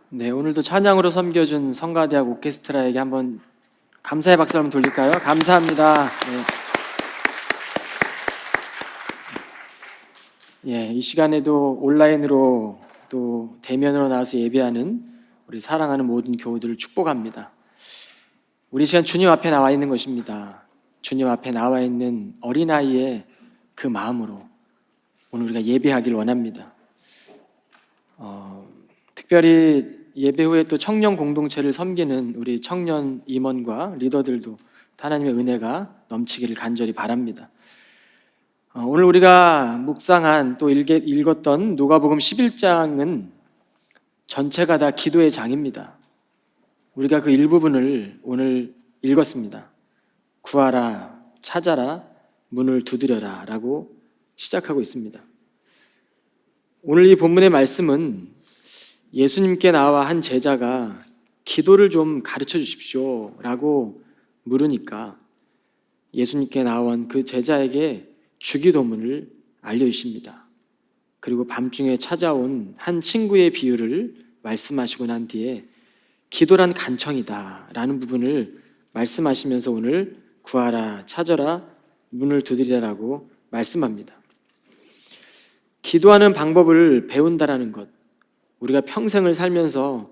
네, 오늘도 찬양으로 섬겨준 성가대학 오케스트라에게 한번 감사의 박수 한번 돌릴까요? 감사합니다. 이 시간에도 온라인으로 또 대면으로 나와서 예배하는 우리 사랑하는 모든 교우들을 축복합니다. 우리 시간 주님 앞에 나와 있는 것입니다. 주님 앞에 나와 있는 어린아이의 그 마음으로 오늘 우리가 예배하길 원합니다. 특별히 예배 후에 또 청년 공동체를 섬기는 우리 청년 임원과 리더들도 하나님의 은혜가 넘치기를 간절히 바랍니다. 오늘 우리가 묵상한 또 읽었던 누가복음 11장은 전체가 다 기도의 장입니다. 우리가 그 일부분을 오늘 읽었습니다. 구하라, 찾아라, 문을 두드려라 라고 시작하고 있습니다. 오늘 이 본문의 말씀은 예수님께 나와 한 제자가 기도를 좀 가르쳐 주십시오 라고 물으니까 예수님께 나온 그 제자에게 주기도문을 알려주십니다. 그리고 밤중에 찾아온 한 친구의 비유를 말씀하시고 난 뒤에 기도란 간청이다 라는 부분을 말씀하시면서 오늘 구하라, 찾아라, 문을 두드리라라고 말씀합니다. 기도하는 방법을 배운다라는 것, 우리가 평생을 살면서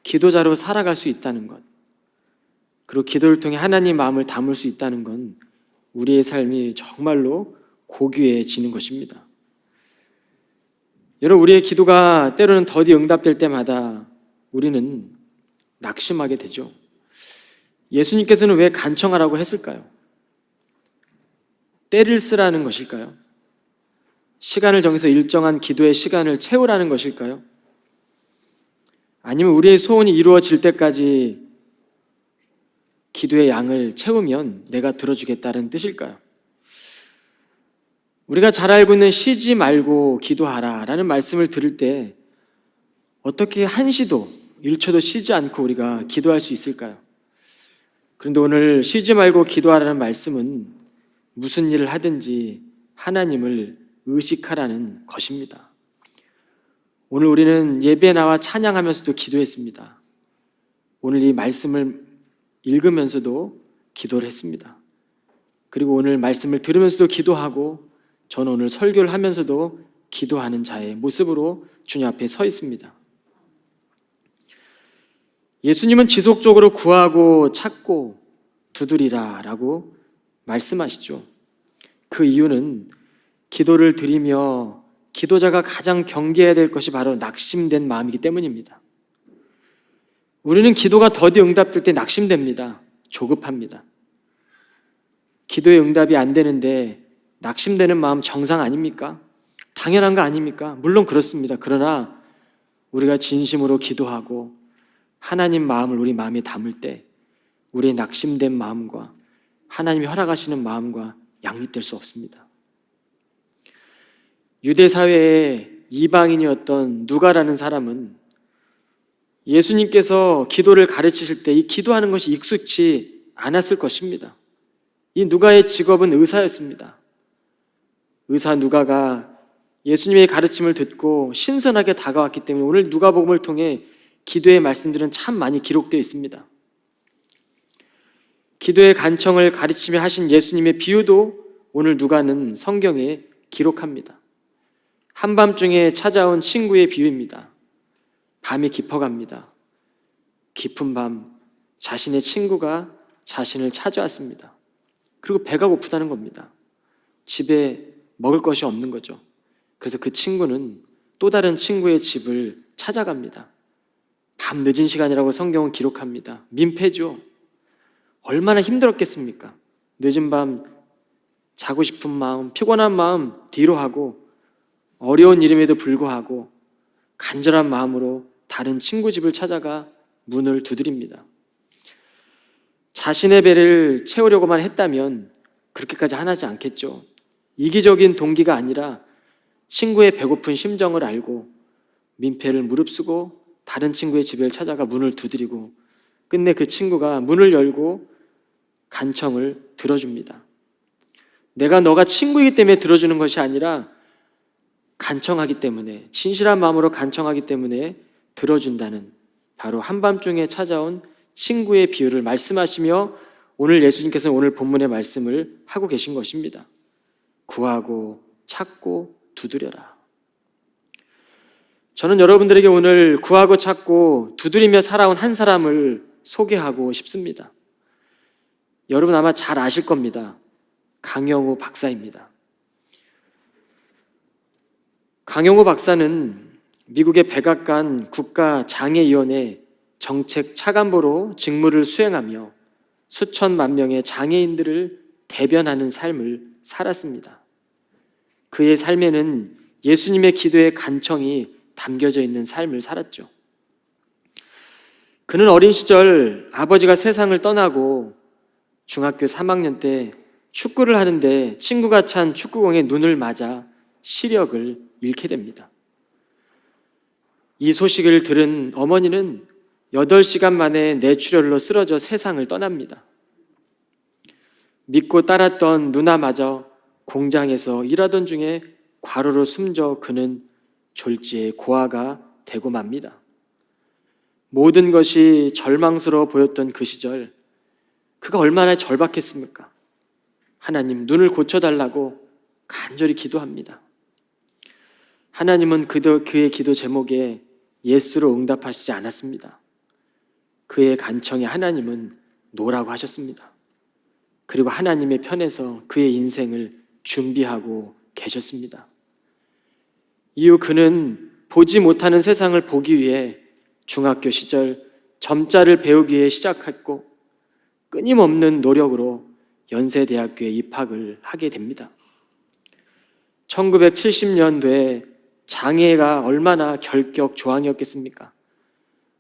기도자로 살아갈 수 있다는 것, 그리고 기도를 통해 하나님 마음을 담을 수 있다는 건 우리의 삶이 정말로 고귀해지는 것입니다. 여러분, 우리의 기도가 때로는 더디 응답될 때마다 우리는 낙심하게 되죠. 예수님께서는 왜 간청하라고 했을까요? 때를 쓰라는 것일까요? 시간을 정해서 일정한 기도의 시간을 채우라는 것일까요? 아니면 우리의 소원이 이루어질 때까지 기도의 양을 채우면 내가 들어주겠다는 뜻일까요? 우리가 잘 알고 있는 쉬지 말고 기도하라 라는 말씀을 들을 때 어떻게 한시도 1초도 쉬지 않고 우리가 기도할 수 있을까요? 그런데 오늘 쉬지 말고 기도하라는 말씀은 무슨 일을 하든지 하나님을 의식하라는 것입니다. 오늘 우리는 예배에 나와 찬양하면서도 기도했습니다. 오늘 이 말씀을 읽으면서도 기도를 했습니다. 그리고 오늘 말씀을 들으면서도 기도하고 저는 오늘 설교를 하면서도 기도하는 자의 모습으로 주님 앞에 서 있습니다. 예수님은 지속적으로 구하고 찾고 두드리라 라고 말씀하시죠. 그 이유는 기도를 드리며 기도자가 가장 경계해야 될 것이 바로 낙심된 마음이기 때문입니다. 우리는 기도가 더디 응답될 때 낙심됩니다. 조급합니다. 기도의 응답이 안 되는데 낙심되는 마음 정상 아닙니까? 당연한 거 아닙니까? 물론 그렇습니다. 그러나 우리가 진심으로 기도하고 하나님 마음을 우리 마음에 담을 때 우리의 낙심된 마음과 하나님이 허락하시는 마음과 양립될 수 없습니다. 유대 사회의 이방인이었던 누가라는 사람은 예수님께서 기도를 가르치실 때 이 기도하는 것이 익숙치 않았을 것입니다. 이 누가의 직업은 의사였습니다. 의사 누가가 예수님의 가르침을 듣고 신선하게 다가왔기 때문에 오늘 누가복음을 통해 기도의 말씀들은 참 많이 기록되어 있습니다. 기도의 간청을 가르치며 하신 예수님의 비유도 오늘 누가는 성경에 기록합니다. 한밤중에 찾아온 친구의 비유입니다. 밤이 깊어갑니다. 깊은 밤 자신의 친구가 자신을 찾아왔습니다. 그리고 배가 고프다는 겁니다. 집에 먹을 것이 없는 거죠. 그래서 그 친구는 또 다른 친구의 집을 찾아갑니다. 밤 늦은 시간이라고 성경은 기록합니다. 민폐죠. 얼마나 힘들었겠습니까? 늦은 밤 자고 싶은 마음, 피곤한 마음 뒤로 하고 어려운 일임에도 불구하고 간절한 마음으로 다른 친구 집을 찾아가 문을 두드립니다. 자신의 배를 채우려고만 했다면 그렇게까지 하지 않겠죠. 이기적인 동기가 아니라 친구의 배고픈 심정을 알고 민폐를 무릅쓰고 다른 친구의 집을 찾아가 문을 두드리고 끝내 그 친구가 문을 열고 간청을 들어줍니다. 내가 너가 친구이기 때문에 들어주는 것이 아니라 간청하기 때문에, 진실한 마음으로 간청하기 때문에 들어준다는 바로 한밤중에 찾아온 친구의 비유를 말씀하시며 오늘 예수님께서는 오늘 본문의 말씀을 하고 계신 것입니다. 구하고 찾고 두드려라. 저는 여러분들에게 오늘 구하고 찾고 두드리며 살아온 한 사람을 소개하고 싶습니다. 여러분 아마 잘 아실 겁니다. 강영우 박사입니다. 강영우 박사는 미국의 백악관 국가장애위원회 정책 차관보로 직무를 수행하며 수천만 명의 장애인들을 대변하는 삶을 살았습니다. 그의 삶에는 예수님의 기도의 간청이 담겨져 있는 삶을 살았죠. 그는 어린 시절 아버지가 세상을 떠나고 중학교 3학년 때 축구를 하는데 친구가 찬 축구공에 눈을 맞아 시력을 잃게 됩니다. 이 소식을 들은 어머니는 8시간 만에 뇌출혈로 쓰러져 세상을 떠납니다. 믿고 따랐던 누나마저 공장에서 일하던 중에 과로로 숨져 그는 졸지에 고아가 되고 맙니다. 모든 것이 절망스러워 보였던 그 시절, 그가 얼마나 절박했습니까? 하나님, 눈을 고쳐달라고 간절히 기도합니다. 하나님은 그의 기도 제목에 예스로 응답하시지 않았습니다. 그의 간청에 하나님은 노라고 하셨습니다. 그리고 하나님의 편에서 그의 인생을 준비하고 계셨습니다. 이후 그는 보지 못하는 세상을 보기 위해 중학교 시절 점자를 배우기 위해 시작했고 끊임없는 노력으로 연세대학교에 입학을 하게 됩니다. 1970년도에 장애가 얼마나 결격 조항이었겠습니까?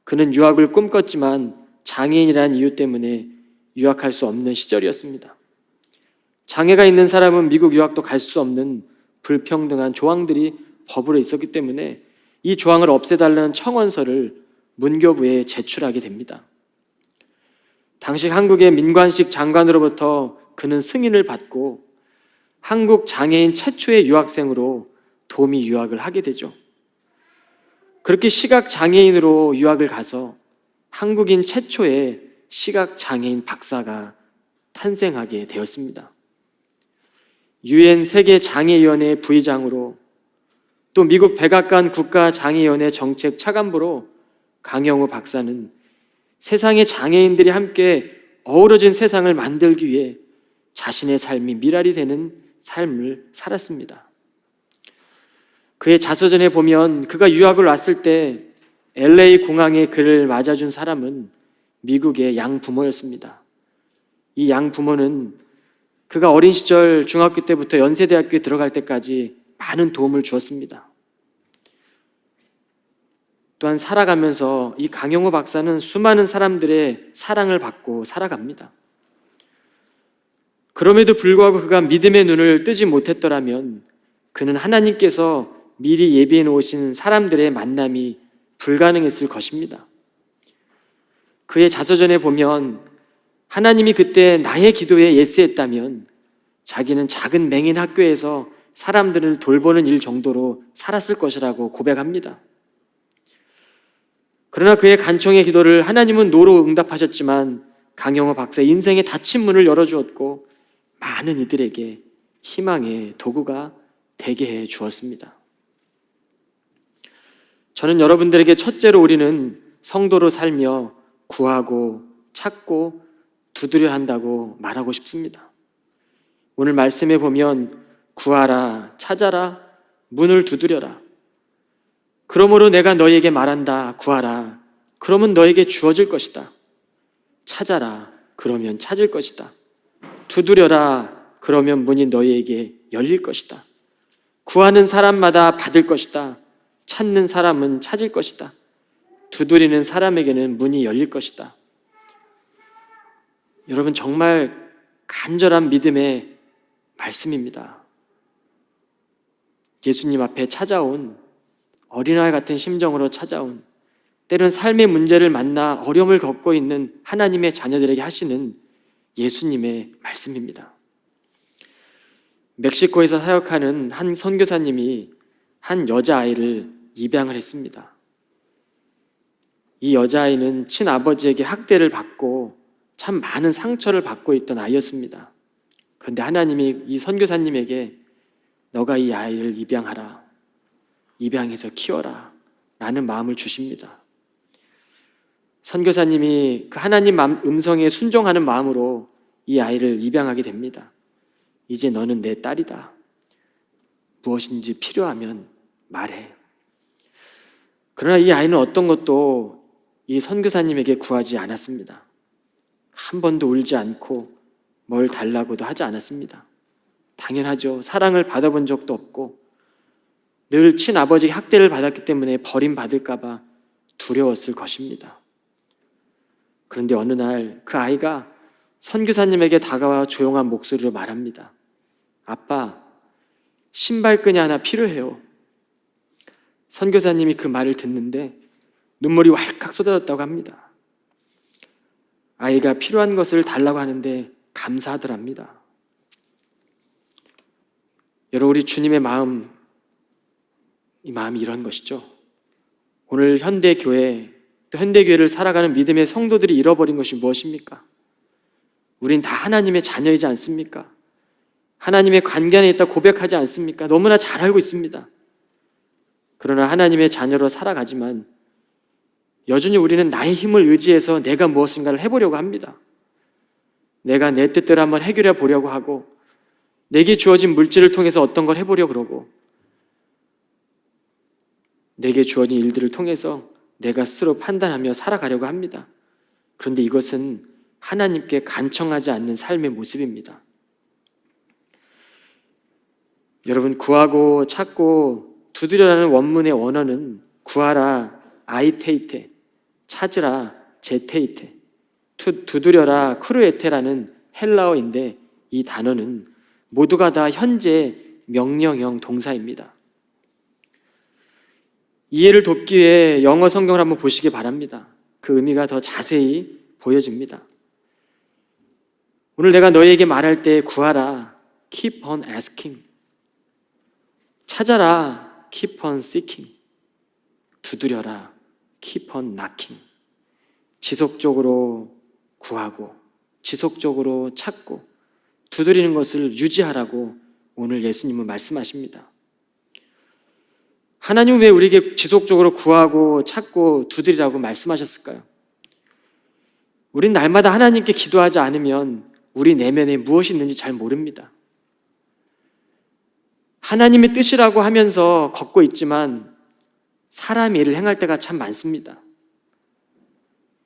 그는 유학을 꿈꿨지만 장애인이라는 이유 때문에 유학할 수 없는 시절이었습니다. 장애가 있는 사람은 미국 유학도 갈 수 없는 불평등한 조항들이 법으로 있었기 때문에 이 조항을 없애달라는 청원서를 문교부에 제출하게 됩니다. 당시 한국의 민관식 장관으로부터 그는 승인을 받고 한국 장애인 최초의 유학생으로 도미 유학을 하게 되죠. 그렇게 시각장애인으로 유학을 가서 한국인 최초의 시각장애인 박사가 탄생하게 되었습니다. UN 세계장애위원회 부의장으로 또 미국 백악관 국가장애위원회 정책 차관보로 강영우 박사는 세상의 장애인들이 함께 어우러진 세상을 만들기 위해 자신의 삶이 미랄이 되는 삶을 살았습니다. 그의 자서전에 보면 그가 유학을 왔을 때 LA 공항에 그를 맞아준 사람은 미국의 양부모였습니다. 이 양부모는 그가 어린 시절 중학교 때부터 연세대학교에 들어갈 때까지 많은 도움을 주었습니다. 또한 살아가면서 이 강영우 박사는 수많은 사람들의 사랑을 받고 살아갑니다. 그럼에도 불구하고 그가 믿음의 눈을 뜨지 못했더라면 그는 하나님께서 미리 예비해 놓으신 사람들의 만남이 불가능했을 것입니다. 그의 자서전에 보면 하나님이 그때 나의 기도에 예스했다면 자기는 작은 맹인 학교에서 사람들을 돌보는 일 정도로 살았을 것이라고 고백합니다. 그러나 그의 간청의 기도를 하나님은 노로 응답하셨지만 강영우 박사의 인생의 닫힌 문을 열어주었고 많은 이들에게 희망의 도구가 되게 해 주었습니다. 저는 여러분들에게 첫째로 우리는 성도로 살며 구하고 찾고 두드려 한다고 말하고 싶습니다. 오늘 말씀에 보면 구하라, 찾아라, 문을 두드려라. 그러므로 내가 너희에게 말한다. 구하라. 그러면 너에게 주어질 것이다. 찾아라. 그러면 찾을 것이다. 두드려라. 그러면 문이 너희에게 열릴 것이다. 구하는 사람마다 받을 것이다. 찾는 사람은 찾을 것이다. 두드리는 사람에게는 문이 열릴 것이다. 여러분 정말 간절한 믿음의 말씀입니다. 예수님 앞에 찾아온 어린아이 같은 심정으로 찾아온 때론 삶의 문제를 만나 어려움을 겪고 있는 하나님의 자녀들에게 하시는 예수님의 말씀입니다. 멕시코에서 사역하는 한 선교사님이 한 여자아이를 입양을 했습니다. 이 여자아이는 친아버지에게 학대를 받고 참 많은 상처를 받고 있던 아이였습니다. 그런데 하나님이 이 선교사님에게 너가 이 아이를 입양하라, 입양해서 키워라 라는 마음을 주십니다. 선교사님이 그 하나님 음성에 순종하는 마음으로 이 아이를 입양하게 됩니다. 이제 너는 내 딸이다. 무엇인지 필요하면 말해. 그러나 이 아이는 어떤 것도 이 선교사님에게 구하지 않았습니다. 한 번도 울지 않고 뭘 달라고도 하지 않았습니다. 당연하죠. 사랑을 받아본 적도 없고 늘 친아버지의 학대를 받았기 때문에 버림받을까 봐 두려웠을 것입니다. 그런데 어느 날 그 아이가 선교사님에게 다가와 조용한 목소리로 말합니다. 아빠, 신발끈이 하나 필요해요. 선교사님이 그 말을 듣는데 눈물이 왈칵 쏟아졌다고 합니다. 아이가 필요한 것을 달라고 하는데 감사하더랍니다. 여러분, 우리 주님의 마음, 이 마음이 이런 것이죠. 오늘 현대교회, 또 현대교회를 살아가는 믿음의 성도들이 잃어버린 것이 무엇입니까? 우린 다 하나님의 자녀이지 않습니까? 하나님의 관계 안에 있다 고백하지 않습니까? 너무나 잘 알고 있습니다. 그러나 하나님의 자녀로 살아가지만 여전히 우리는 나의 힘을 의지해서 내가 무엇인가를 해보려고 합니다. 내가 내 뜻대로 한번 해결해 보려고 하고 내게 주어진 물질을 통해서 어떤 걸 해보려고 그러고 내게 주어진 일들을 통해서 내가 스스로 판단하며 살아가려고 합니다. 그런데 이것은 하나님께 간청하지 않는 삶의 모습입니다. 여러분, 구하고 찾고 두드려라는 원문의 원어는 구하라 아이테이테, 찾으라 제테이테, 두드려라 크루에테라는 헬라어인데 이 단어는 모두가 다 현재 명령형 동사입니다. 이해를 돕기 위해 영어 성경을 한번 보시기 바랍니다. 그 의미가 더 자세히 보여집니다. 오늘 내가 너희에게 말할 때 구하라, keep on asking. 찾아라, keep on seeking. 두드려라, keep on knocking. 지속적으로 구하고 지속적으로 찾고 두드리는 것을 유지하라고 오늘 예수님은 말씀하십니다. 하나님은 왜 우리에게 지속적으로 구하고 찾고 두드리라고 말씀하셨을까요? 우린 날마다 하나님께 기도하지 않으면 우리 내면에 무엇이 있는지 잘 모릅니다. 하나님의 뜻이라고 하면서 걷고 있지만 사람의 일을 행할 때가 참 많습니다.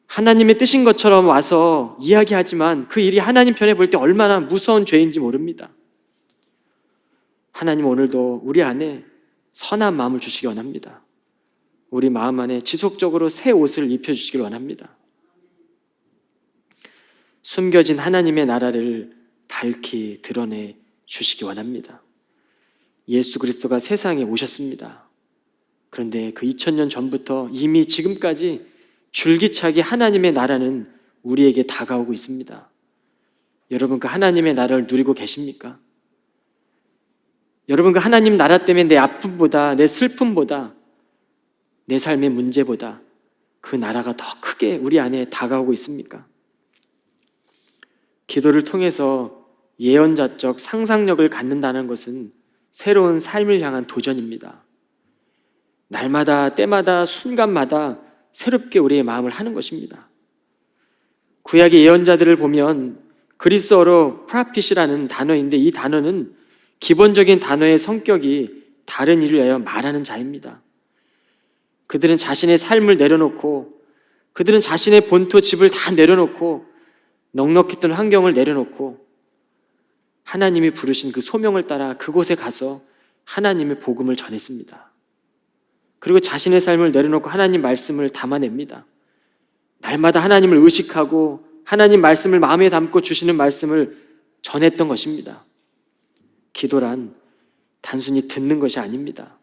하나님의 뜻인 것처럼 와서 이야기하지만 그 일이 하나님 편에 볼 때 얼마나 무서운 죄인지 모릅니다. 하나님 오늘도 우리 안에 선한 마음을 주시기 원합니다. 우리 마음 안에 지속적으로 새 옷을 입혀주시길 원합니다. 숨겨진 하나님의 나라를 밝히 드러내 주시기 원합니다. 예수 그리스도가 세상에 오셨습니다. 그런데 그 2000년 전부터 이미 지금까지 줄기차게 하나님의 나라는 우리에게 다가오고 있습니다. 여러분, 그 하나님의 나라를 누리고 계십니까? 여러분, 그 하나님 나라 때문에 내 아픔보다 내 슬픔보다 내 삶의 문제보다 그 나라가 더 크게 우리 안에 다가오고 있습니까? 기도를 통해서 예언자적 상상력을 갖는다는 것은 새로운 삶을 향한 도전입니다. 날마다 때마다 순간마다 새롭게 우리의 마음을 하는 것입니다. 구약의 예언자들을 보면 그리스어로 프라핏이라는 단어인데 이 단어는 기본적인 단어의 성격이 다른 일을 위하여 말하는 자입니다. 그들은 자신의 삶을 내려놓고 그들은 자신의 본토 집을 다 내려놓고 넉넉했던 환경을 내려놓고 하나님이 부르신 그 소명을 따라 그곳에 가서 하나님의 복음을 전했습니다. 그리고 자신의 삶을 내려놓고 하나님 말씀을 담아냅니다. 날마다 하나님을 의식하고 하나님 말씀을 마음에 담고 주시는 말씀을 전했던 것입니다. 기도란 단순히 듣는 것이 아닙니다.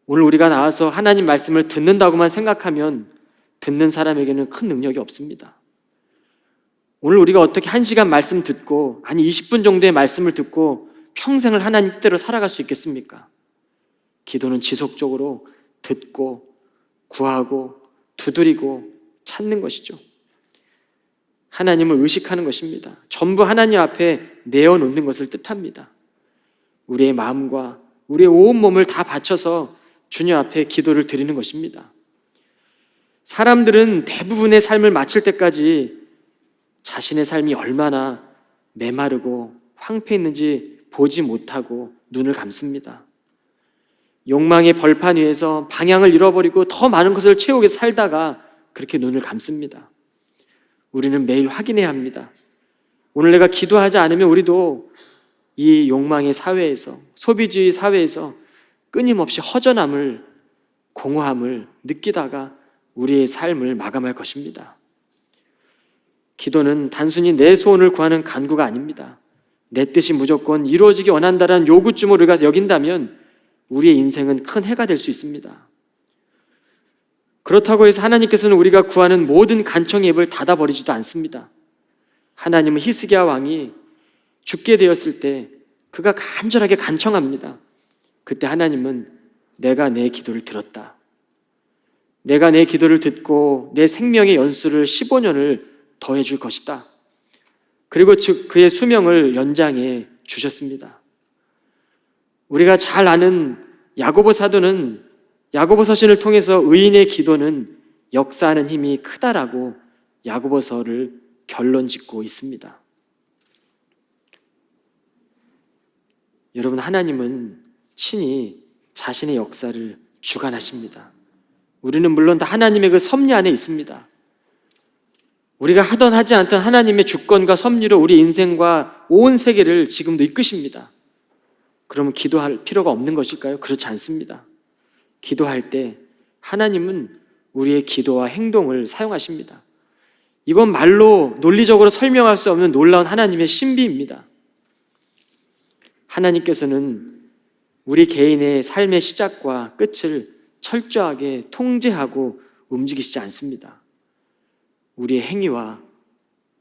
오늘 우리가 나와서 하나님 말씀을 듣는다고만 생각하면 듣는 사람에게는 큰 능력이 없습니다. 오늘 우리가 어떻게 1시간 말씀 듣고 아니 20분 정도의 말씀을 듣고 평생을 하나님 뜻대로 살아갈 수 있겠습니까? 기도는 지속적으로 듣고 구하고 두드리고 찾는 것이죠. 하나님을 의식하는 것입니다. 전부 하나님 앞에 내어놓는 것을 뜻합니다. 우리의 마음과 우리의 온 몸을 다 바쳐서 주님 앞에 기도를 드리는 것입니다. 사람들은 대부분의 삶을 마칠 때까지 자신의 삶이 얼마나 메마르고 황폐했는지 보지 못하고 눈을 감습니다. 욕망의 벌판 위에서 방향을 잃어버리고 더 많은 것을 채우게 살다가 그렇게 눈을 감습니다. 우리는 매일 확인해야 합니다. 오늘 내가 기도하지 않으면 우리도 이 욕망의 사회에서, 소비주의 사회에서 끊임없이 허전함을, 공허함을 느끼다가 우리의 삶을 마감할 것입니다. 기도는 단순히 내 소원을 구하는 간구가 아닙니다. 내 뜻이 무조건 이루어지기 원한다는 요구쯤으로 우리가 여긴다면 우리의 인생은 큰 해가 될 수 있습니다. 그렇다고 해서 하나님께서는 우리가 구하는 모든 간청의 입을 닫아버리지도 않습니다. 하나님은 히스기야 왕이 죽게 되었을 때 그가 간절하게 간청합니다. 그때 하나님은 내가 내 기도를 들었다. 내가 내 기도를 듣고 내 생명의 연수를 15년을 더해 줄 것이다. 그리고 그의 수명을 연장해 주셨습니다. 우리가 잘 아는 야고보 사도는 야고보 서신을 통해서 의인의 기도는 역사하는 힘이 크다라고 야고보서를 결론 짓고 있습니다. 여러분, 하나님은 친히 자신의 역사를 주관하십니다. 우리는 물론 다 하나님의 그 섭리 안에 있습니다. 우리가 하던 하지 않던 하나님의 주권과 섭리로 우리 인생과 온 세계를 지금도 이끄십니다. 그러면 기도할 필요가 없는 것일까요? 그렇지 않습니다. 기도할 때 하나님은 우리의 기도와 행동을 사용하십니다. 이건 말로 논리적으로 설명할 수 없는 놀라운 하나님의 신비입니다. 하나님께서는 우리 개인의 삶의 시작과 끝을 철저하게 통제하고 움직이시지 않습니다. 우리의 행위와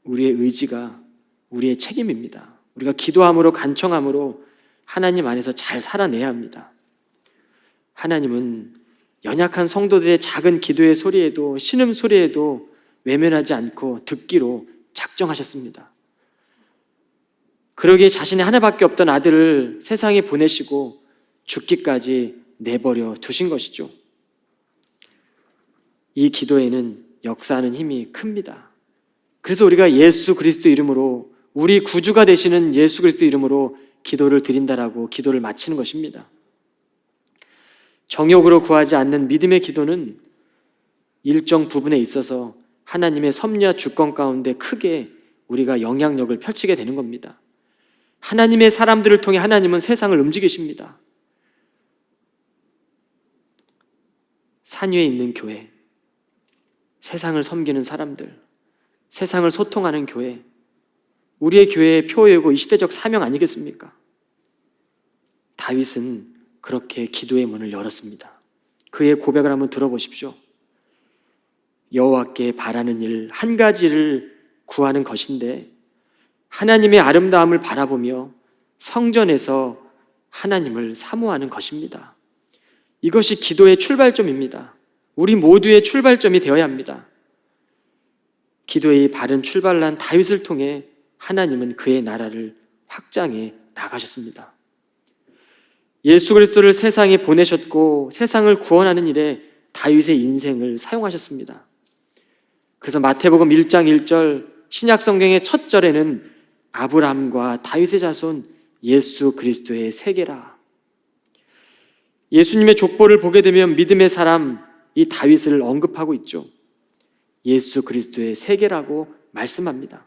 우리의 의지가 우리의 책임입니다. 우리가 기도함으로 간청함으로 하나님 안에서 잘 살아내야 합니다. 하나님은 연약한 성도들의 작은 기도의 소리에도, 신음 소리에도 외면하지 않고 듣기로 작정하셨습니다. 그러기에 자신의 하나밖에 없던 아들을 세상에 보내시고 죽기까지 내버려 두신 것이죠. 이 기도에는 역사하는 힘이 큽니다. 그래서 우리가 예수 그리스도 이름으로, 우리 구주가 되시는 예수 그리스도 이름으로 기도를 드린다라고 기도를 마치는 것입니다. 정욕으로 구하지 않는 믿음의 기도는 일정 부분에 있어서 하나님의 섭리와 주권 가운데 크게 우리가 영향력을 펼치게 되는 겁니다. 하나님의 사람들을 통해 하나님은 세상을 움직이십니다. 산 위에 있는 교회, 세상을 섬기는 사람들, 세상을 소통하는 교회, 우리의 교회의 표이고 이 시대적 사명 아니겠습니까? 다윗은 그렇게 기도의 문을 열었습니다. 그의 고백을 한번 들어보십시오. 여호와께 바라는 일 한 가지를 구하는 것인데 하나님의 아름다움을 바라보며 성전에서 하나님을 사모하는 것입니다. 이것이 기도의 출발점입니다. 우리 모두의 출발점이 되어야 합니다. 기도의 바른 출발을 한 다윗을 통해 하나님은 그의 나라를 확장해 나가셨습니다. 예수 그리스도를 세상에 보내셨고 세상을 구원하는 일에 다윗의 인생을 사용하셨습니다. 그래서 마태복음 1장 1절 신약 성경의 첫 절에는 아브라함과 다윗의 자손 예수 그리스도의 세계라. 예수님의 족보를 보게 되면 믿음의 사람 이 다윗을 언급하고 있죠. 예수 그리스도의 세계라고 말씀합니다.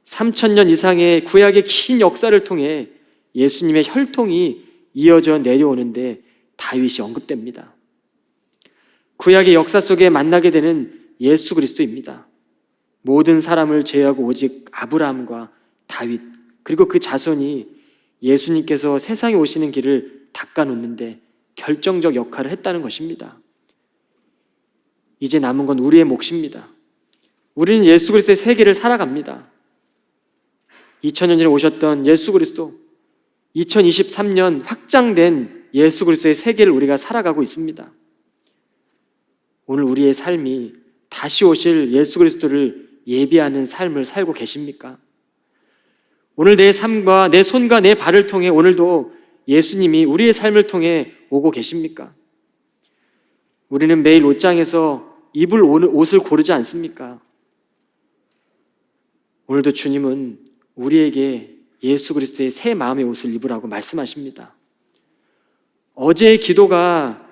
3000년 이상의 구약의 긴 역사를 통해 예수님의 혈통이 이어져 내려오는데 다윗이 언급됩니다. 구약의 역사 속에 만나게 되는 예수 그리스도입니다. 모든 사람을 제외하고 오직 아브라함과 다윗 그리고 그 자손이 예수님께서 세상에 오시는 길을 닦아놓는데 결정적 역할을 했다는 것입니다. 이제 남은 건 우리의 몫입니다. 우리는 예수 그리스도의 세계를 살아갑니다. 2000년 전에 오셨던 예수 그리스도, 2023년 확장된 예수 그리스도의 세계를 우리가 살아가고 있습니다. 오늘 우리의 삶이 다시 오실 예수 그리스도를 예비하는 삶을 살고 계십니까? 오늘 내 삶과 내 손과 내 발을 통해 오늘도 예수님이 우리의 삶을 통해 오고 계십니까? 우리는 매일 옷장에서 입을 옷을 고르지 않습니까? 오늘도 주님은 우리에게 예수 그리스도의 새 마음의 옷을 입으라고 말씀하십니다. 어제의 기도가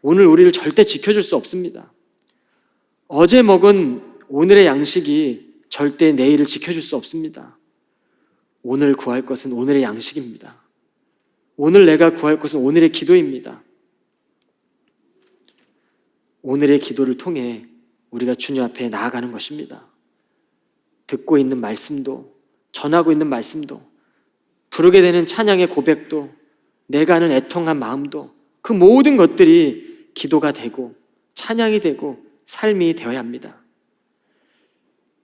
오늘 우리를 절대 지켜줄 수 없습니다. 어제 먹은 오늘의 양식이 절대 내일을 지켜줄 수 없습니다. 오늘 구할 것은 오늘의 양식입니다. 오늘 내가 구할 것은 오늘의 기도입니다. 오늘의 기도를 통해 우리가 주님 앞에 나아가는 것입니다. 듣고 있는 말씀도, 전하고 있는 말씀도, 부르게 되는 찬양의 고백도, 내가 하는 애통한 마음도, 그 모든 것들이 기도가 되고 찬양이 되고 삶이 되어야 합니다.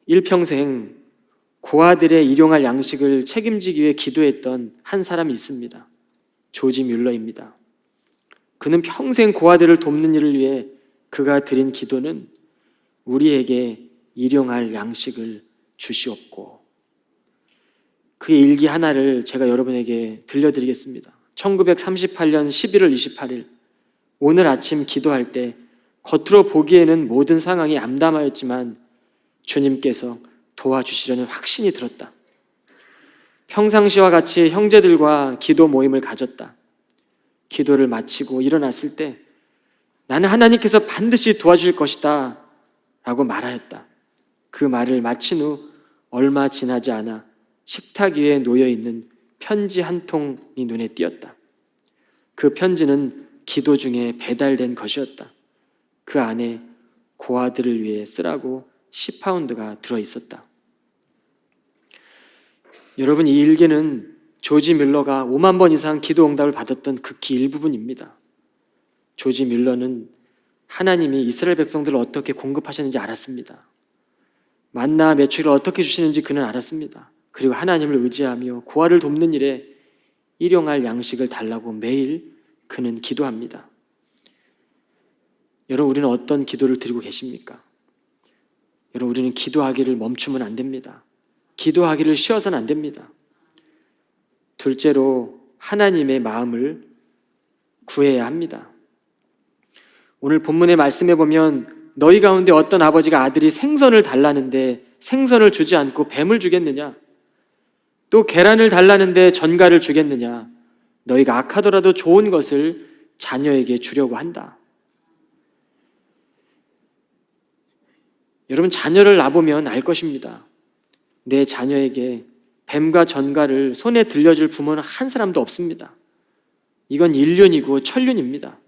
일평생 고아들의 일용할 양식을 책임지기 위해 기도했던 한 사람이 있습니다. 조지 뮬러입니다. 그는 평생 고아들을 돕는 일을 위해 그가 드린 기도는 우리에게 일용할 양식을 주시옵고, 그의 일기 하나를 제가 여러분에게 들려드리겠습니다. 1938년 11월 28일 오늘 아침 기도할 때 겉으로 보기에는 모든 상황이 암담하였지만 주님께서 도와주시려는 확신이 들었다. 평상시와 같이 형제들과 기도 모임을 가졌다. 기도를 마치고 일어났을 때 나는 하나님께서 반드시 도와줄 것이다 라고 말하였다. 그 말을 마친 후 얼마 지나지 않아 식탁 위에 놓여있는 편지 한 통이 눈에 띄었다. 그 편지는 기도 중에 배달된 것이었다. 그 안에 고아들을 위해 쓰라고 10파운드가 들어있었다. 여러분, 이 일기는 조지 뮬러가 5만 번 이상 기도 응답을 받았던 극히 일부분입니다. 조지 뮬러는 하나님이 이스라엘 백성들을 어떻게 공급하셨는지 알았습니다. 만나 매출을 어떻게 주시는지 그는 알았습니다. 그리고 하나님을 의지하며 고아를 돕는 일에 일용할 양식을 달라고 매일 그는 기도합니다. 여러분, 우리는 어떤 기도를 드리고 계십니까? 여러분, 우리는 기도하기를 멈추면 안 됩니다. 기도하기를 쉬어서는 안 됩니다. 둘째로 하나님의 마음을 구해야 합니다. 오늘 본문의 말씀에 보면 너희 가운데 어떤 아버지가 아들이 생선을 달라는데 생선을 주지 않고 뱀을 주겠느냐? 또 계란을 달라는데 전갈을 주겠느냐? 너희가 악하더라도 좋은 것을 자녀에게 주려고 한다. 여러분, 자녀를 낳아보면 알 것입니다. 내 자녀에게 뱀과 전갈을 손에 들려줄 부모는 한 사람도 없습니다. 이건 인륜이고 천륜입니다.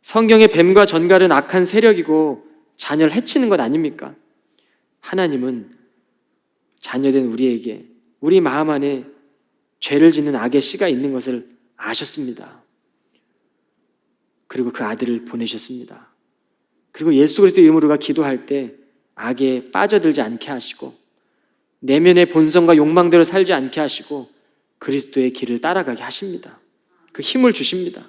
성경의 뱀과 전갈은 악한 세력이고 자녀를 해치는 것 아닙니까? 하나님은 자녀된 우리에게 우리 마음 안에 죄를 짓는 악의 씨가 있는 것을 아셨습니다. 그리고 그 아들을 보내셨습니다. 그리고 예수 그리스도 이름으로가 기도할 때 악에 빠져들지 않게 하시고 내면의 본성과 욕망대로 살지 않게 하시고 그리스도의 길을 따라가게 하십니다. 그 힘을 주십니다.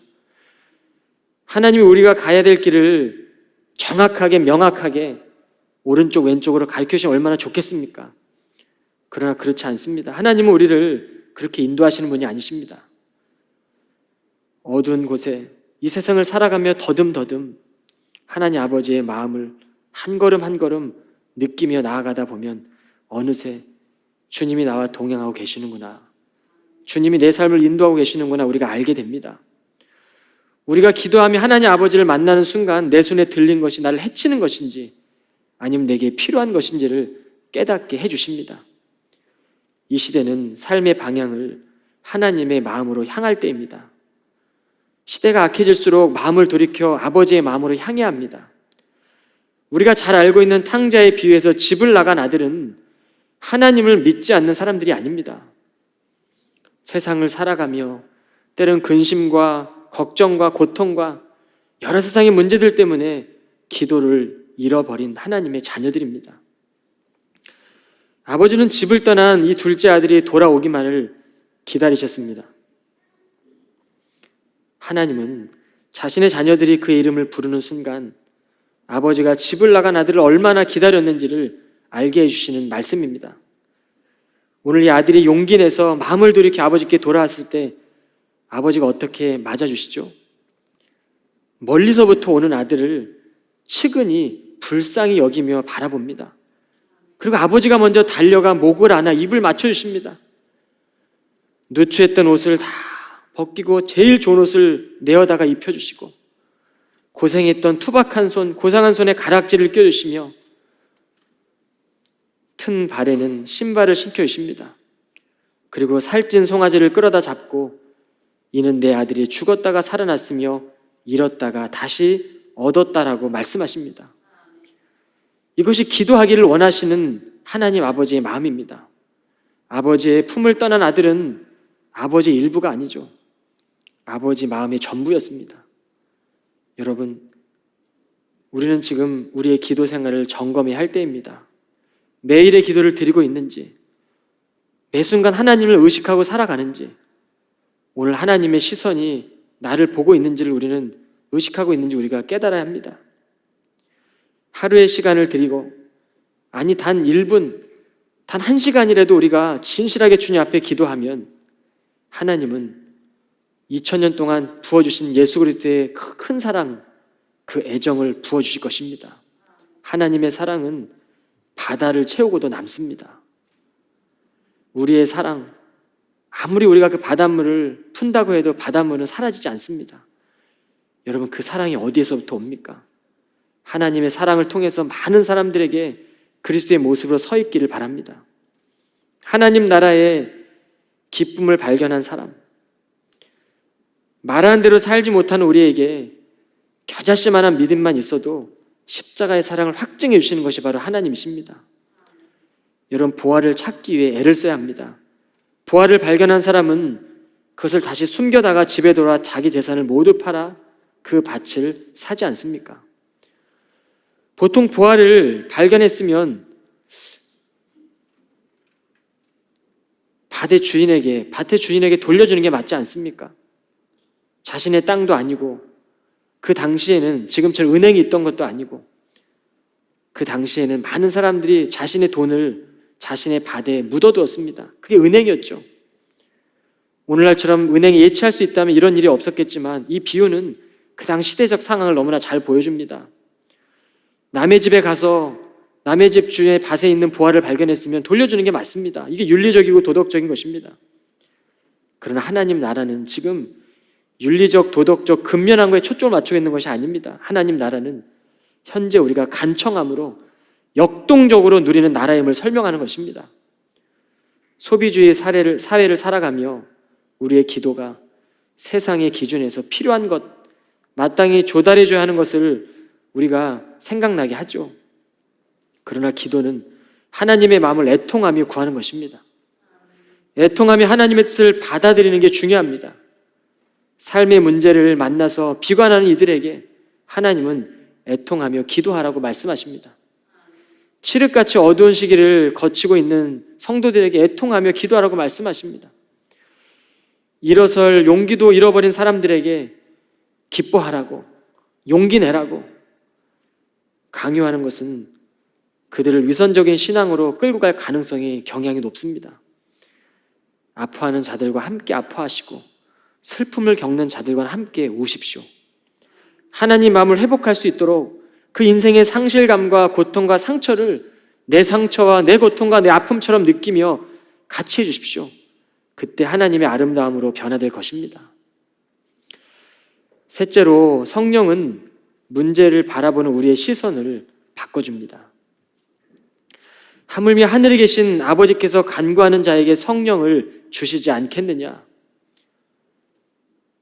하나님이 우리가 가야 될 길을 정확하게 명확하게 오른쪽 왼쪽으로 가르쳐주시면 얼마나 좋겠습니까? 그러나 그렇지 않습니다. 하나님은 우리를 그렇게 인도하시는 분이 아니십니다. 어두운 곳에 이 세상을 살아가며 더듬더듬 하나님 아버지의 마음을 한 걸음 한 걸음 느끼며 나아가다 보면 어느새 주님이 나와 동행하고 계시는구나, 주님이 내 삶을 인도하고 계시는구나 우리가 알게 됩니다. 우리가 기도하며 하나님 아버지를 만나는 순간 내 손에 들린 것이 나를 해치는 것인지 아니면 내게 필요한 것인지를 깨닫게 해주십니다. 이 시대는 삶의 방향을 하나님의 마음으로 향할 때입니다. 시대가 악해질수록 마음을 돌이켜 아버지의 마음으로 향해야 합니다. 우리가 잘 알고 있는 탕자의 비유에서 집을 나간 아들은 하나님을 믿지 않는 사람들이 아닙니다. 세상을 살아가며 때론 근심과 걱정과 고통과 여러 세상의 문제들 때문에 기도를 잃어버린 하나님의 자녀들입니다. 아버지는 집을 떠난 이 둘째 아들이 돌아오기만을 기다리셨습니다. 하나님은 자신의 자녀들이 그의 이름을 부르는 순간 아버지가 집을 나간 아들을 얼마나 기다렸는지를 알게 해주시는 말씀입니다. 오늘 이 아들이 용기 내서 마음을 돌이켜 아버지께 돌아왔을 때 아버지가 어떻게 맞아주시죠? 멀리서부터 오는 아들을 측은히 불쌍히 여기며 바라봅니다. 그리고 아버지가 먼저 달려가 목을 안아 입을 맞춰주십니다. 누추했던 옷을 다 벗기고 제일 좋은 옷을 내어다가 입혀주시고 고생했던 투박한 손, 고상한 손에 가락지를 껴주시며 튼 발에는 신발을 신겨주십니다. 그리고 살찐 송아지를 끌어다 잡고 이는 내 아들이 죽었다가 살아났으며 잃었다가 다시 얻었다라고 말씀하십니다. 이것이 기도하기를 원하시는 하나님 아버지의 마음입니다. 아버지의 품을 떠난 아들은 아버지의 일부가 아니죠. 아버지 마음의 전부였습니다. 여러분, 우리는 지금 우리의 기도 생활을 점검해야 할 때입니다. 매일의 기도를 드리고 있는지, 매 순간 하나님을 의식하고 살아가는지, 오늘 하나님의 시선이 나를 보고 있는지를 우리는 의식하고 있는지 우리가 깨달아야 합니다. 하루의 시간을 드리고, 아니 단 1분, 단 1시간이라도 우리가 진실하게 주님 앞에 기도하면 하나님은 2000년 동안 부어주신 예수 그리스도의 큰 사랑, 그 애정을 부어주실 것입니다. 하나님의 사랑은 바다를 채우고도 남습니다. 우리의 사랑, 아무리 우리가 그 바닷물을 푼다고 해도 바닷물은 사라지지 않습니다. 여러분, 그 사랑이 어디에서부터 옵니까? 하나님의 사랑을 통해서 많은 사람들에게 그리스도의 모습으로 서 있기를 바랍니다. 하나님 나라의 기쁨을 발견한 사람, 말하는 대로 살지 못하는 우리에게 겨자씨만한 믿음만 있어도 십자가의 사랑을 확증해 주시는 것이 바로 하나님이십니다. 여러분, 보화를 찾기 위해 애를 써야 합니다. 보화를 발견한 사람은 그것을 다시 숨겨다가 집에 돌아 자기 재산을 모두 팔아 그 밭을 사지 않습니까? 보통 보화를 발견했으면 밭의 주인에게 돌려주는 게 맞지 않습니까? 자신의 땅도 아니고, 그 당시에는 지금처럼 은행이 있던 것도 아니고, 그 당시에는 많은 사람들이 자신의 돈을 자신의 밭에 묻어두었습니다. 그게 은행이었죠. 오늘날처럼 은행에 예치할 수 있다면 이런 일이 없었겠지만 이 비유는 그 당시 시대적 상황을 너무나 잘 보여줍니다. 남의 집에 가서 남의 집 주인의 밭에 있는 보화를 발견했으면 돌려주는 게 맞습니다. 이게 윤리적이고 도덕적인 것입니다. 그러나 하나님 나라는 지금 윤리적, 도덕적, 근면한 거에 초점을 맞추고 있는 것이 아닙니다. 하나님 나라는 현재 우리가 간청함으로 역동적으로 누리는 나라임을 설명하는 것입니다. 소비주의 사회를 살아가며 우리의 기도가 세상의 기준에서 필요한 것, 마땅히 조달해줘야 하는 것을 우리가 생각나게 하죠. 그러나 기도는 하나님의 마음을 애통하며 구하는 것입니다. 애통하며 하나님의 뜻을 받아들이는 게 중요합니다. 삶의 문제를 만나서 비관하는 이들에게 하나님은 애통하며 기도하라고 말씀하십니다. 칠흑같이 어두운 시기를 거치고 있는 성도들에게 애통하며 기도하라고 말씀하십니다. 일어설 용기도 잃어버린 사람들에게 기뻐하라고, 용기 내라고 강요하는 것은 그들을 위선적인 신앙으로 끌고 갈 가능성이 경향이 높습니다. 아파하는 자들과 함께 아파하시고 슬픔을 겪는 자들과 함께 우십시오. 하나님 마음을 회복할 수 있도록 그 인생의 상실감과 고통과 상처를 내 상처와 내 고통과 내 아픔처럼 느끼며 같이 해주십시오. 그때 하나님의 아름다움으로 변화될 것입니다. 셋째로, 성령은 문제를 바라보는 우리의 시선을 바꿔줍니다. 하물며 하늘에 계신 아버지께서 간구하는 자에게 성령을 주시지 않겠느냐?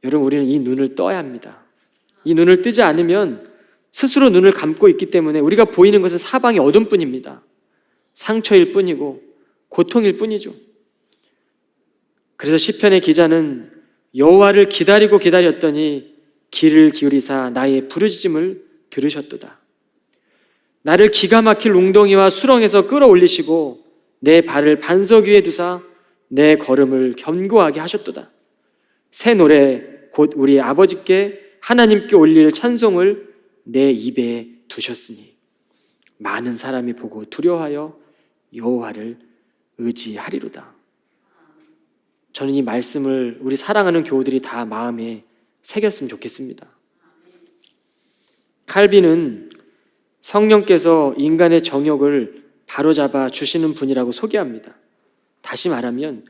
여러분, 우리는 이 눈을 떠야 합니다. 이 눈을 뜨지 않으면 스스로 눈을 감고 있기 때문에 우리가 보이는 것은 사방의 어둠뿐입니다. 상처일 뿐이고 고통일 뿐이죠. 그래서 시편의 기자는 여호와를 기다리고 기다렸더니 귀를 기울이사 나의 부르짖음을 들으셨도다. 나를 기가 막힐 웅덩이와 수렁에서 끌어올리시고 내 발을 반석 위에 두사 내 걸음을 견고하게 하셨도다. 새 노래 곧 우리 아버지께 하나님께 올릴 찬송을 내 입에 두셨으니 많은 사람이 보고 두려워하여 여호와를 의지하리로다. 저는 이 말씀을 우리 사랑하는 교우들이 다 마음에 새겼으면 좋겠습니다. 칼빈은 성령께서 인간의 정욕을 바로잡아 주시는 분이라고 소개합니다. 다시 말하면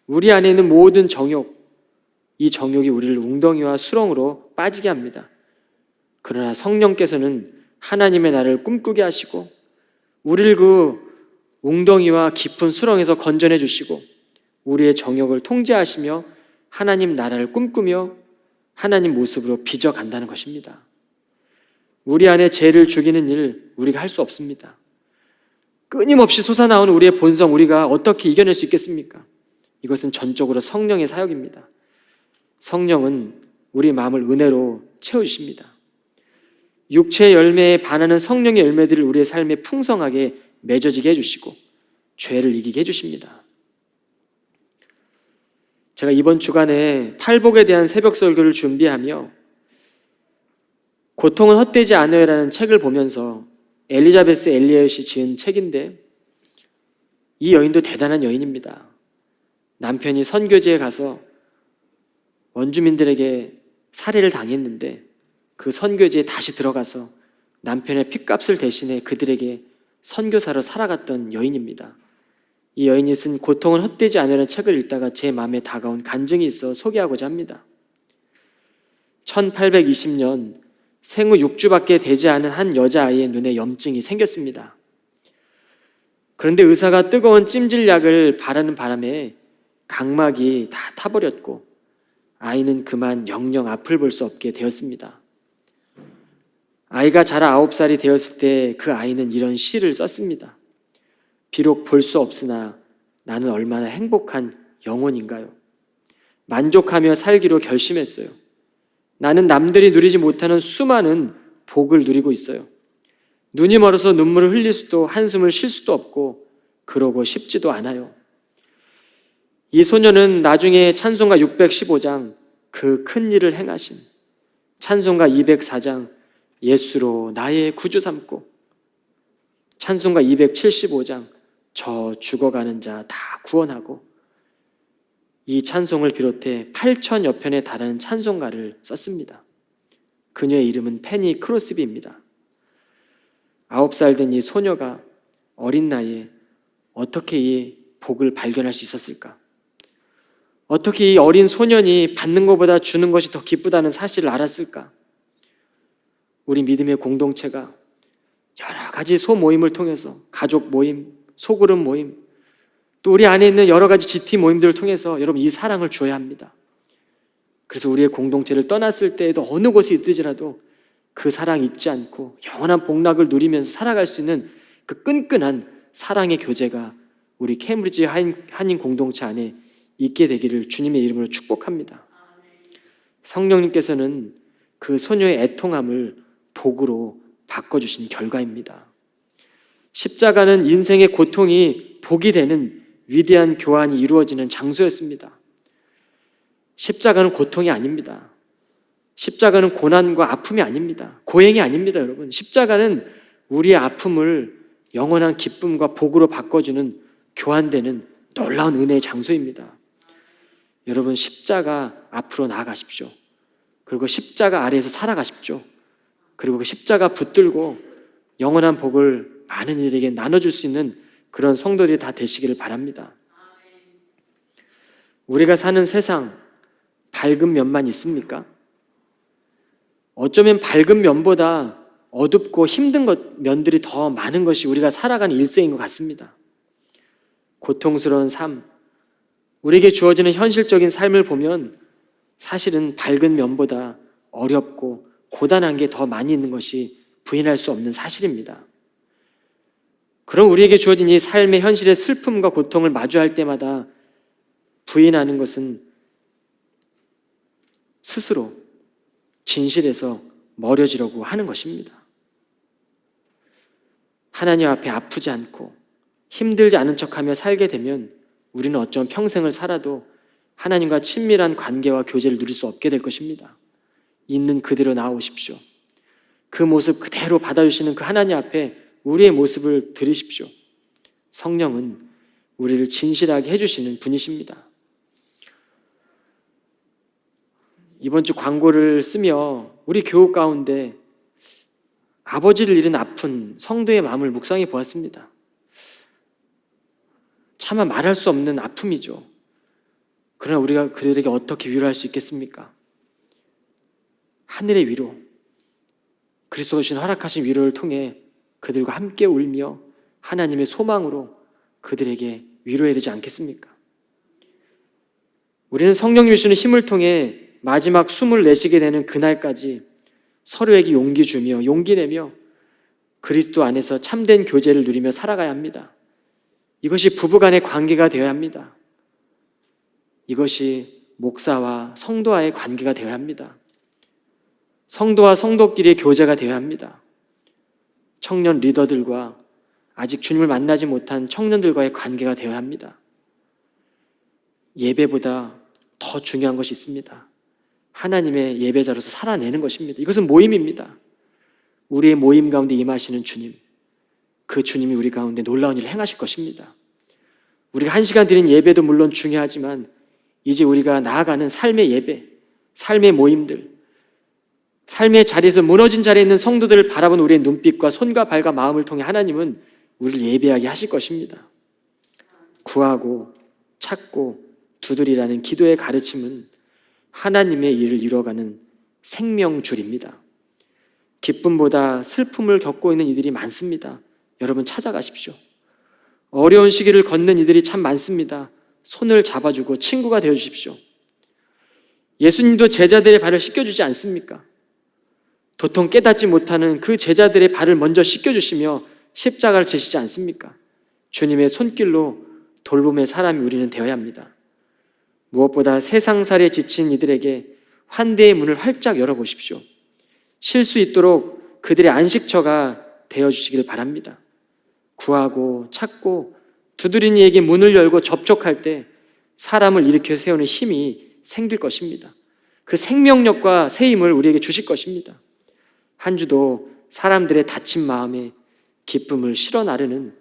우리 안에 있는 모든 정욕, 이 정욕이 우리를 웅덩이와 수렁으로 빠지게 합니다. 그러나 성령께서는 하나님의 나라를 꿈꾸게 하시고 우리를 그 웅덩이와 깊은 수렁에서 건져내 주시고 우리의 정욕을 통제하시며 하나님 나라를 꿈꾸며 하나님 모습으로 빚어간다는 것입니다. 우리 안에 죄를 죽이는 일 우리가 할 수 없습니다. 끊임없이 솟아나오는 우리의 본성 우리가 어떻게 이겨낼 수 있겠습니까? 이것은 전적으로 성령의 사역입니다. 성령은 우리 마음을 은혜로 채워주십니다. 육체의 열매에 반하는 성령의 열매들을 우리의 삶에 풍성하게 맺어지게 해주시고 죄를 이기게 해주십니다. 제가 이번 주간에 팔복에 대한 새벽 설교를 준비하며 고통은 헛되지 않아요라는 책을 보면서 엘리자베스 엘리엇이 지은 책인데 이 여인도 대단한 여인입니다. 남편이 선교지에 가서 원주민들에게 살해를 당했는데 그 선교지에 다시 들어가서 남편의 핏값을 대신해 그들에게 선교사로 살아갔던 여인입니다. 이 여인이 쓴 고통은 헛되지 않으라는 책을 읽다가 제 마음에 다가온 간증이 있어 소개하고자 합니다. 1820년 생후 6주밖에 되지 않은 한 여자아이의 눈에 염증이 생겼습니다. 그런데 의사가 뜨거운 찜질약을 바르는 바람에 각막이 다 타버렸고 아이는 그만 영영 앞을 볼 수 없게 되었습니다. 아이가 자라 9살이 되었을 때 그 아이는 이런 시를 썼습니다. 비록 볼 수 없으나 나는 얼마나 행복한 영혼인가요? 만족하며 살기로 결심했어요. 나는 남들이 누리지 못하는 수많은 복을 누리고 있어요. 눈이 멀어서 눈물을 흘릴 수도 한숨을 쉴 수도 없고 그러고 싶지도 않아요. 이 소녀는 나중에 찬송가 615장 그 큰 일을 행하신, 찬송가 204장 예수로 나의 구주 삼고, 찬송가 275장 저 죽어가는 자 다 구원하고, 이 찬송을 비롯해 8,000여 편에 달하는 찬송가를 썼습니다. 그녀의 이름은 페니 크로스비입니다. 9살 된 이 소녀가 어린 나이에 어떻게 이 복을 발견할 수 있었을까? 어떻게 이 어린 소년이 받는 것보다 주는 것이 더 기쁘다는 사실을 알았을까? 우리 믿음의 공동체가 여러 가지 소모임을 통해서 가족 모임, 소그룹 모임, 또 우리 안에 있는 여러 가지 GT 모임들을 통해서 여러분 이 사랑을 줘야 합니다. 그래서 우리의 공동체를 떠났을 때에도 어느 곳에 있든지라도 그 사랑 잊지 않고 영원한 복락을 누리면서 살아갈 수 있는 그 끈끈한 사랑의 교제가 우리 케임브리지 한인 공동체 안에 있게 되기를 주님의 이름으로 축복합니다. 성령님께서는 그 소녀의 애통함을 복으로 바꿔주신 결과입니다. 십자가는 인생의 고통이 복이 되는 위대한 교환이 이루어지는 장소였습니다. 십자가는 고통이 아닙니다. 십자가는 고난과 아픔이 아닙니다. 고행이 아닙니다, 여러분. 십자가는 우리의 아픔을 영원한 기쁨과 복으로 바꿔주는 교환되는 놀라운 은혜의 장소입니다. 여러분 십자가 앞으로 나아가십시오. 그리고 십자가 아래에서 살아가십시오. 그리고 그 십자가 붙들고 영원한 복을 많은 이들에게 나눠줄 수 있는 그런 성도들이 다 되시기를 바랍니다. 우리가 사는 세상 밝은 면만 있습니까? 어쩌면 밝은 면보다 어둡고 힘든 면들이 더 많은 것이 우리가 살아가는 일생인 것 같습니다. 고통스러운 삶, 우리에게 주어지는 현실적인 삶을 보면 사실은 밝은 면보다 어렵고 고단한 게 더 많이 있는 것이 부인할 수 없는 사실입니다. 그럼 우리에게 주어진 이 삶의 현실의 슬픔과 고통을 마주할 때마다 부인하는 것은 스스로 진실에서 멀어지려고 하는 것입니다. 하나님 앞에 아프지 않고 힘들지 않은 척하며 살게 되면 우리는 어쩌면 평생을 살아도 하나님과 친밀한 관계와 교제를 누릴 수 없게 될 것입니다. 있는 그대로 나오십시오. 그 모습 그대로 받아주시는 그 하나님 앞에 우리의 모습을 드리십시오. 성령은 우리를 진실하게 해주시는 분이십니다. 이번 주 광고를 쓰며 우리 교우 가운데 아버지를 잃은 아픈 성도의 마음을 묵상해 보았습니다. 차마 말할 수 없는 아픔이죠. 그러나 우리가 그들에게 어떻게 위로할 수 있겠습니까? 하늘의 위로, 그리스도가 주신 허락하신 위로를 통해 그들과 함께 울며 하나님의 소망으로 그들에게 위로해야 되지 않겠습니까? 우리는 성령님이 주시는 힘을 통해 마지막 숨을 내쉬게 되는 그날까지 서로에게 용기 주며 용기 내며 그리스도 안에서 참된 교제를 누리며 살아가야 합니다. 이것이 부부간의 관계가 되어야 합니다. 이것이 목사와 성도와의 관계가 되어야 합니다. 성도와 성도끼리의 교제가 되어야 합니다. 청년 리더들과 아직 주님을 만나지 못한 청년들과의 관계가 되어야 합니다. 예배보다 더 중요한 것이 있습니다. 하나님의 예배자로서 살아내는 것입니다. 이것은 모임입니다. 우리의 모임 가운데 임하시는 주님, 그 주님이 우리 가운데 놀라운 일을 행하실 것입니다. 우리가 1시간 드린 예배도 물론 중요하지만 이제 우리가 나아가는 삶의 예배, 삶의 모임들, 삶의 자리에서 무너진 자리에 있는 성도들을 바라본 우리의 눈빛과 손과 발과 마음을 통해 하나님은 우리를 예배하게 하실 것입니다. 구하고 찾고 두드리라는 기도의 가르침은 하나님의 일을 이루어가는 생명줄입니다. 기쁨보다 슬픔을 겪고 있는 이들이 많습니다. 여러분 찾아가십시오. 어려운 시기를 걷는 이들이 참 많습니다. 손을 잡아주고 친구가 되어주십시오. 예수님도 제자들의 발을 씻겨주지 않습니까? 도통 깨닫지 못하는 그 제자들의 발을 먼저 씻겨주시며 십자가를 지시지 않습니까? 주님의 손길로 돌봄의 사람이 우리는 되어야 합니다. 무엇보다 세상살이에 지친 이들에게 환대의 문을 활짝 열어보십시오. 쉴 수 있도록 그들의 안식처가 되어주시길 바랍니다. 구하고 찾고 두드린 이에게 문을 열고 접촉할 때 사람을 일으켜 세우는 힘이 생길 것입니다. 그 생명력과 새 힘을 우리에게 주실 것입니다. 한 주도 사람들의 다친 마음에 기쁨을 실어 나르는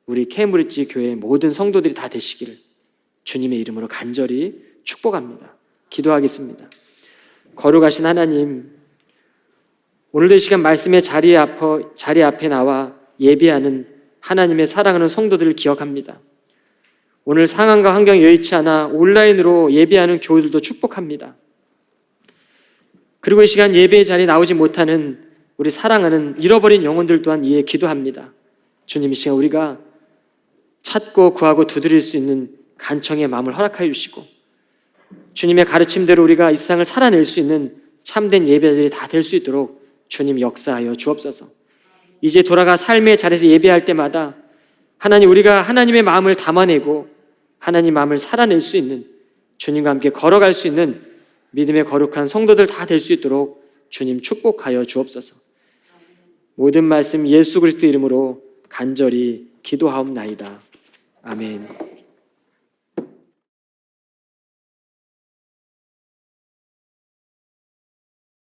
우리 케임브리지 교회 모든 성도들이 다 되시기를 주님의 이름으로 간절히 축복합니다. 기도하겠습니다. 거룩하신 하나님, 오늘도 이 시간 말씀의 자리 앞에 나와 예배하는 하나님의 사랑하는 성도들을 기억합니다. 오늘 상황과 환경이 여의치 않아 온라인으로 예배하는 교우들도 축복합니다. 그리고 이 시간 예배의 자리에 나오지 못하는 우리 사랑하는 잃어버린 영혼들 또한 이에 기도합니다. 주님, 이 시간 우리가 찾고 구하고 두드릴 수 있는 간청의 마음을 허락하여 주시고 주님의 가르침대로 우리가 이 세상을 살아낼 수 있는 참된 예배자들이 다 될 수 있도록 주님 역사하여 주옵소서. 이제 돌아가 삶의 자리에서 예배할 때마다 하나님, 우리가 하나님의 마음을 담아내고 하나님 마음을 살아낼 수 있는, 주님과 함께 걸어갈 수 있는 믿음의 거룩한 성도들 다 될 수 있도록 주님 축복하여 주옵소서. 모든 말씀 예수 그리스도 이름으로 간절히 기도하옵나이다. 아멘.